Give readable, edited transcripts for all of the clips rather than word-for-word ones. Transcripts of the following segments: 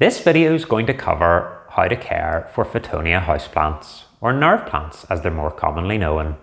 This video is going to cover how to care for Fittonia houseplants, or nerve plants as they're more commonly known.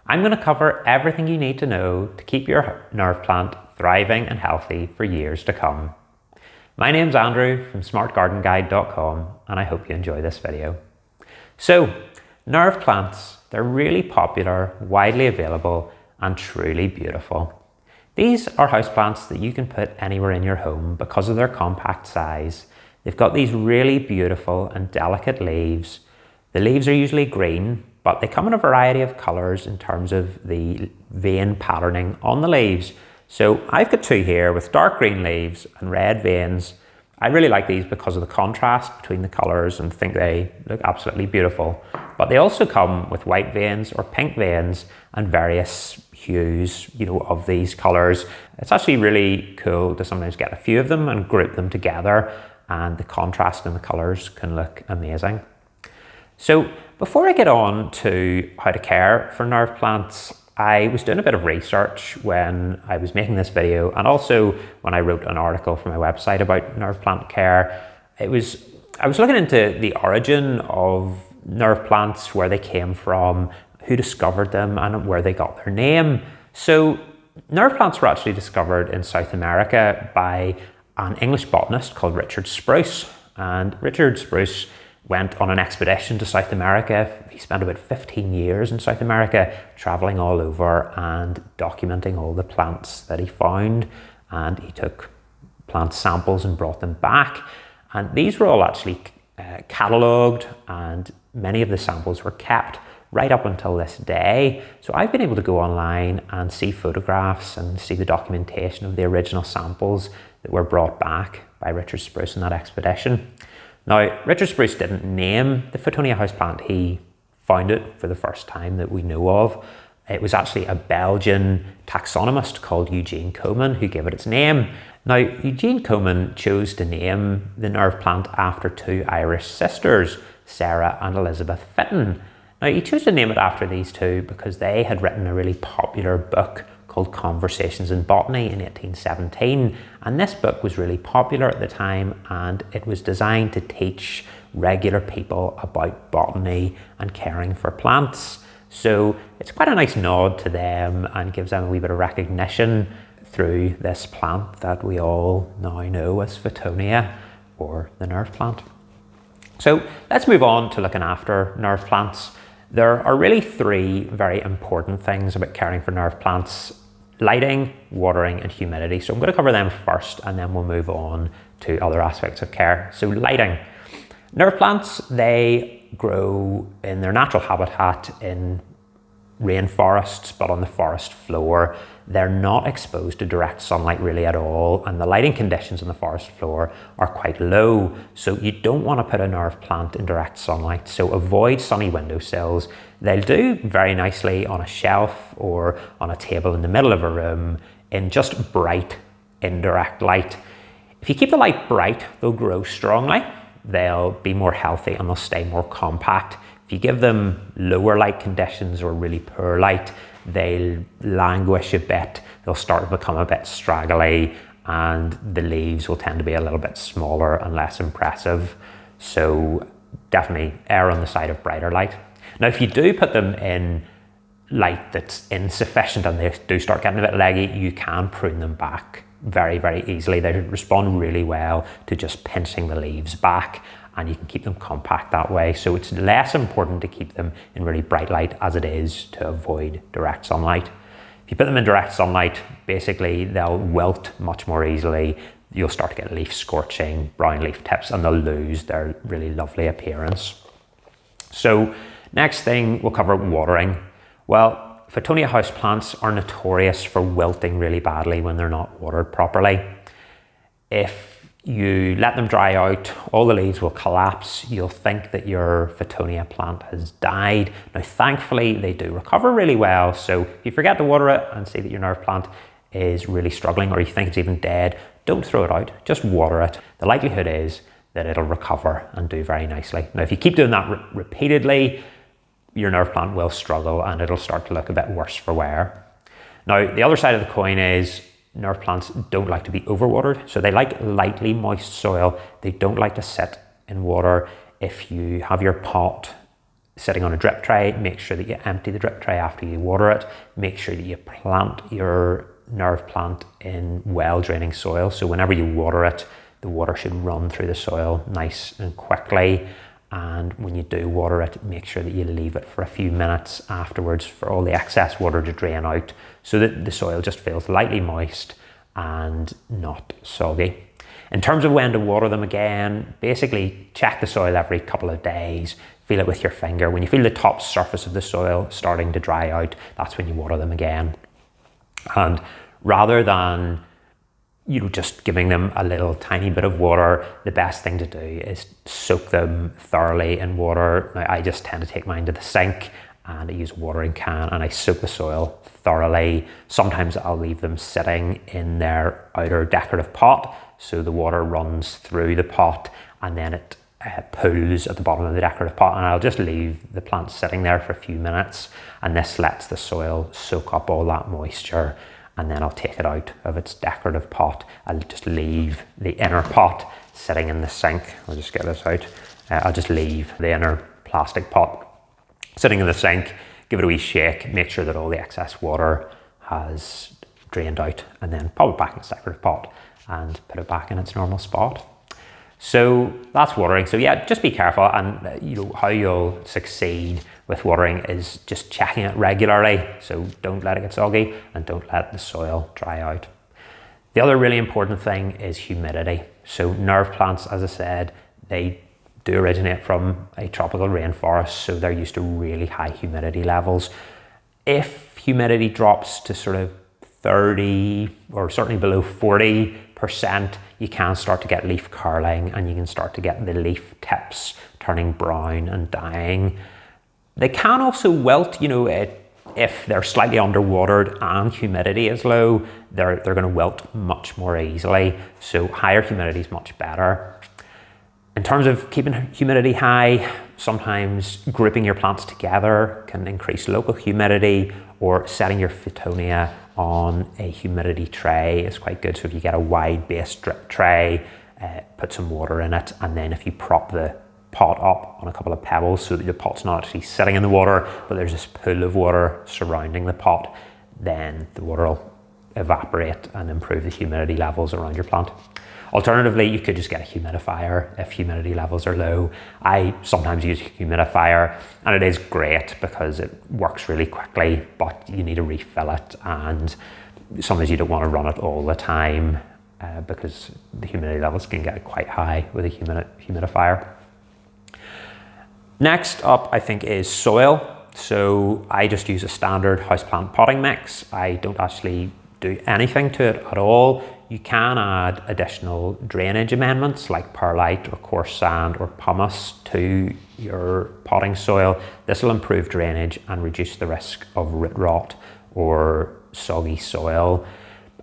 I'm going to cover everything you need to know to keep your nerve plant thriving and healthy for years to come. My name's Andrew from smartgardenguide.com and I hope you enjoy this video. So, nerve plants, they're really popular, widely available and truly beautiful. These are houseplants that you can put anywhere in your home because of their compact size. They've got these really beautiful and delicate leaves. The leaves are usually green, but they come in a variety of colours in terms of the vein patterning on the leaves. So I've got two here with dark green leaves and red veins. I really like these because of the contrast between the colours and think they look absolutely beautiful. But they also come with white veins or pink veins and various hues, of these colours. It's actually really cool to sometimes get a few of them and group them together, and the contrast in the colours can look amazing. So before I get on to how to care for nerve plants, I was doing a bit of research when I was making this video, and also when I wrote an article for my website about nerve plant care. I was looking into the origin of nerve plants, where they came from, who discovered them and where they got their name. So nerve plants were actually discovered in South America by an English botanist called Richard Spruce. And Richard Spruce went on an expedition to South America. He spent about 15 years in South America, traveling all over and documenting all the plants that he found. And he took plant samples and brought them back. And these were all actually catalogued, and many of the samples were kept right up until this day. So I've been able to go online and see photographs and see the documentation of the original samples that were brought back by Richard Spruce in that expedition. Now, Richard Spruce didn't name the Fittonia houseplant. He found it for the first time that we know of. It was actually a Belgian taxonomist called Eugene Komen who gave it its name. Now, Eugene Komen chose to name the nerve plant after two Irish sisters, Sarah and Elizabeth Fitton. Now, he chose to name it after these two because they had written a really popular book called Conversations in Botany in 1817. And this book was really popular at the time, and it was designed to teach regular people about botany and caring for plants. So it's quite a nice nod to them and gives them a wee bit of recognition through this plant that we all now know as Fittonia, or the nerve plant. So let's move on to looking after nerve plants. There are really three very important things about caring for nerve plants: lighting, watering and humidity. So I'm going to cover them first and then we'll move on to other aspects of care. So lighting. Nerve plants, they grow in their natural habitat in rainforests, but on the forest floor. They're not exposed to direct sunlight really at all, and the lighting conditions on the forest floor are quite low. So you don't want to put a nerve plant in direct sunlight. So avoid sunny windowsills. They'll do very nicely on a shelf or on a table in the middle of a room in just bright, indirect light. If you keep the light bright, they'll grow strongly, they'll be more healthy and they'll stay more compact. If you give them lower light conditions or really poor light, they'll languish a bit, they'll start to become a bit straggly, and the leaves will tend to be a little bit smaller and less impressive. So definitely err on the side of brighter light. Now, if you do put them in light that's insufficient and they do start getting a bit leggy, you can prune them back very, very easily. They respond really well to just pinching the leaves back, and you can keep them compact that way. So it's less important to keep them in really bright light as it is to avoid direct sunlight. If you put them in direct sunlight, basically they'll wilt much more easily. You'll start to get leaf scorching, brown leaf tips, and they'll lose their really lovely appearance. So next thing, we'll cover watering. Well, Fittonia houseplants are notorious for wilting really badly when they're not watered properly. If you let them dry out, all the leaves will collapse. You'll think that your Fittonia plant has died. Now, thankfully, they do recover really well. So if you forget to water it and see that your nerve plant is really struggling, or you think it's even dead, don't throw it out, just water it. The likelihood is that it'll recover and do very nicely. Now, if you keep doing that repeatedly, your nerve plant will struggle and it'll start to look a bit worse for wear. Now, the other side of the coin is nerve plants don't like to be overwatered, so they like lightly moist soil. They don't like to sit in water. If you have your pot sitting on a drip tray, make sure that you empty the drip tray after you water it. Make sure that you plant your nerve plant in well draining soil, so whenever you water it, the water should run through the soil nice and quickly. And when you do water it, make sure that you leave it for a few minutes afterwards for all the excess water to drain out, so that the soil just feels lightly moist and not soggy. In terms of when to water them again, basically check the soil every couple of days, feel it with your finger. When you feel the top surface of the soil starting to dry out, that's when you water them again. And rather than just giving them a little tiny bit of water, the best thing to do is soak them thoroughly in water. Now, I just tend to take mine to the sink and I use a watering can and I soak the soil thoroughly. Sometimes I'll leave them sitting in their outer decorative pot, so the water runs through the pot and then it pools at the bottom of the decorative pot, and I'll just leave the plants sitting there for a few minutes, and this lets the soil soak up all that moisture, and then I'll take it out of its decorative pot. I'll just leave the inner pot sitting in the sink. I'll just get this out. I'll just leave the inner plastic pot sitting in the sink, give it a wee shake, make sure that all the excess water has drained out, and then pop it back in its decorative pot and put it back in its normal spot. So that's watering. So yeah, just be careful, and how you'll succeed with watering is just checking it regularly. So don't let it get soggy and don't let the soil dry out. The other really important thing is humidity. So nerve plants, as I said, they do originate from a tropical rainforest, so they're used to really high humidity levels. If humidity drops to sort of 30 or certainly below 40%, you can start to get leaf curling and you can start to get the leaf tips turning brown and dying. They can also wilt, if they're slightly underwatered and humidity is low, they're going to wilt much more easily. So higher humidity is much better. In terms of keeping humidity high, sometimes grouping your plants together can increase local humidity, or setting your Fittonia on a humidity tray is quite good. So if you get a wide base drip tray, put some water in it, and then if you prop the pot up on a couple of pebbles so that your pot's not actually sitting in the water, but there's this pool of water surrounding the pot, then the water will evaporate and improve the humidity levels around your plant. Alternatively, you could just get a humidifier if humidity levels are low. I sometimes use a humidifier, and it is great because it works really quickly, but you need to refill it, and sometimes you don't want to run it all the time because the humidity levels can get quite high with a humidifier. Next up, I think, is soil. So I just use a standard houseplant potting mix. I don't actually do anything to it at all. You can add additional drainage amendments like perlite or coarse sand or pumice to your potting soil. This will improve drainage and reduce the risk of root rot or soggy soil.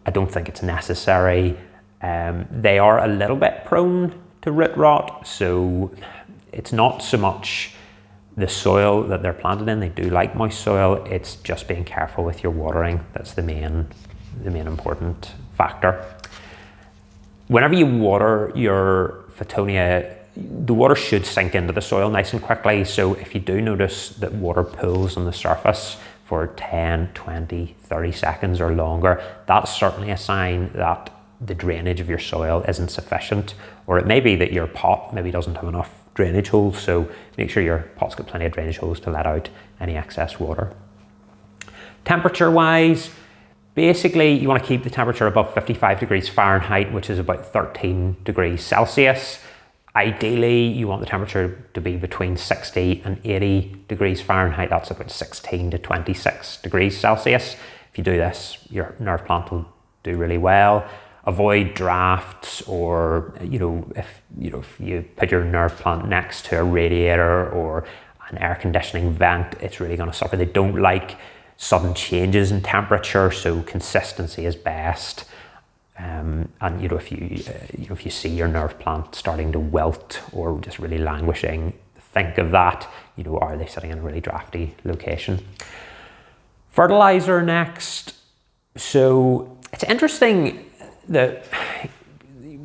I don't think it's necessary. They are a little bit prone to root rot, so it's not so much the soil that they're planted in. They do like moist soil. It's just being careful with your watering. That's the main important factor. Whenever you water your Fittonia, the water should sink into the soil nice and quickly. So if you do notice that water pools on the surface for 10, 20, 30 seconds or longer, that's certainly a sign that the drainage of your soil isn't sufficient, or it may be that your pot maybe doesn't have enough drainage holes. So make sure your pot's got plenty of drainage holes to let out any excess water. Temperature wise, basically, you want to keep the temperature above 55 degrees Fahrenheit, which is about 13 degrees Celsius. Ideally, you want the temperature to be between 60 and 80 degrees Fahrenheit. That's about 16 to 26 degrees Celsius. If you do this, your nerve plant will do really well. Avoid drafts, or if you put your nerve plant next to a radiator or an air conditioning vent, it's really going to suffer. They don't like sudden changes in temperature, so consistency is best. And if you see your nerve plant starting to wilt or just really languishing, think of that. Are they sitting in a really drafty location? Fertilizer next. So It's interesting that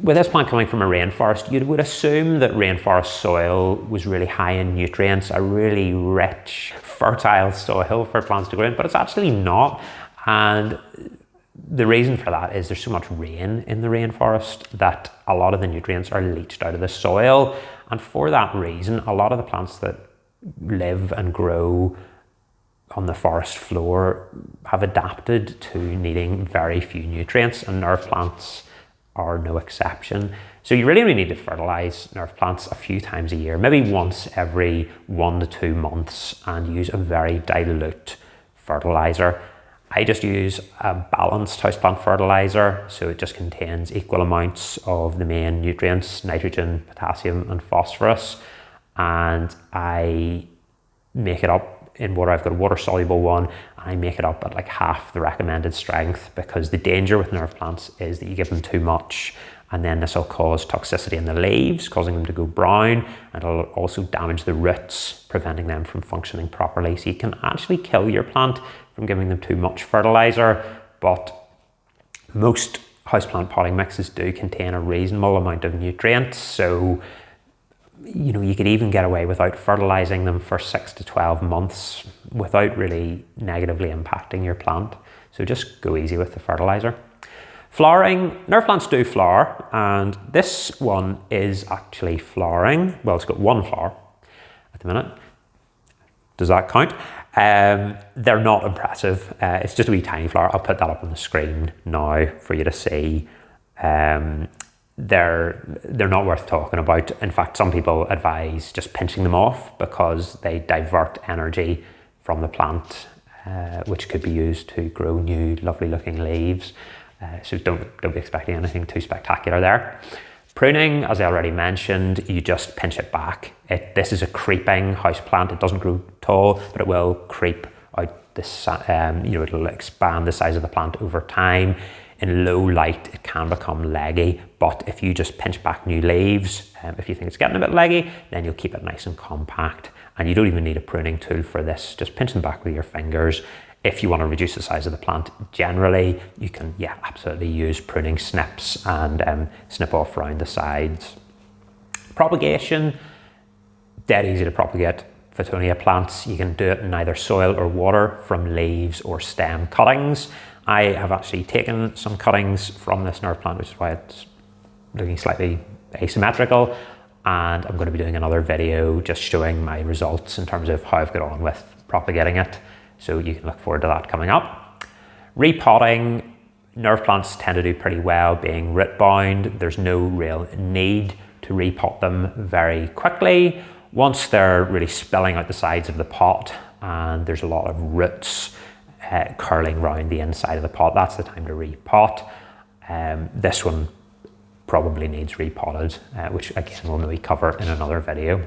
with this plant coming from a rainforest, you would assume that rainforest soil was really high in nutrients, a really rich, fertile soil for plants to grow in, but it's actually not. And the reason for that is there's so much rain in the rainforest that a lot of the nutrients are leached out of the soil. And for that reason, a lot of the plants that live and grow on the forest floor have adapted to needing very few nutrients, and nerve plants are no exception. So you really only need to fertilize nerve plants a few times a year, maybe once every 1 to 2 months, and use a very dilute fertilizer. I just use a balanced houseplant fertilizer, so it just contains equal amounts of the main nutrients, nitrogen, potassium and phosphorus, and I make it up in water. I've got a water soluble one, and I make it up at like half the recommended strength, because the danger with nerve plants is that you give them too much and then this will cause toxicity in the leaves, causing them to go brown, and it'll also damage the roots, preventing them from functioning properly. So you can actually kill your plant from giving them too much fertilizer, but most houseplant potting mixes do contain a reasonable amount of nutrients. So you know, you could even get away without fertilizing them for 6 to 12 months without really negatively impacting your plant. So just go easy with the fertilizer. Flowering, nerve plants do flower, and this one is actually flowering. Well, it's got one flower at the minute. Does that count? They're not impressive. It's just a wee tiny flower. I'll put that up on the screen now for you to see. They're not worth talking about. In fact, some people advise just pinching them off because they divert energy from the plant, which could be used to grow new, lovely looking leaves. So don't be expecting anything too spectacular there. Pruning, as I already mentioned, you just pinch it back. This is a creeping house plant. It doesn't grow tall, but it will creep out this, it'll expand the size of the plant over time. In low light, it can become leggy, but if you just pinch back new leaves, if you think it's getting a bit leggy, then you'll keep it nice and compact. And you don't even need a pruning tool for this. Just pinch them back with your fingers. If you want to reduce the size of the plant, generally, you can, absolutely use pruning snips and snip off around the sides. Propagation, dead easy to propagate Fittonia plants. You can do it in either soil or water from leaves or stem cuttings. I have actually taken some cuttings from this nerve plant, which is why it's looking slightly asymmetrical. And I'm going to be doing another video just showing my results in terms of how I've got on with propagating it. So you can look forward to that coming up. Repotting, nerve plants tend to do pretty well being root bound. There's no real need to repot them very quickly. Once they're really spilling out the sides of the pot and there's a lot of roots curling around the inside of the pot, that's the time to repot. This one probably needs repotted, which again we'll maybe cover in another video.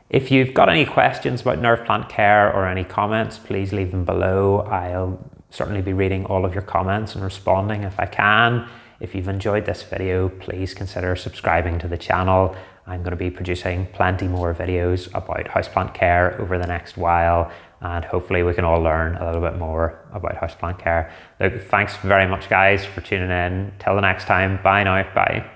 If you've got any questions about nerve plant care or any comments, please leave them below. I'll certainly be reading all of your comments and responding if I can. If you've enjoyed this video, please consider subscribing to the channel. I'm going to be producing plenty more videos about houseplant care over the next while, and hopefully we can all learn a little bit more about houseplant care. Look, thanks very much guys for tuning in. Till the next time, bye now, bye.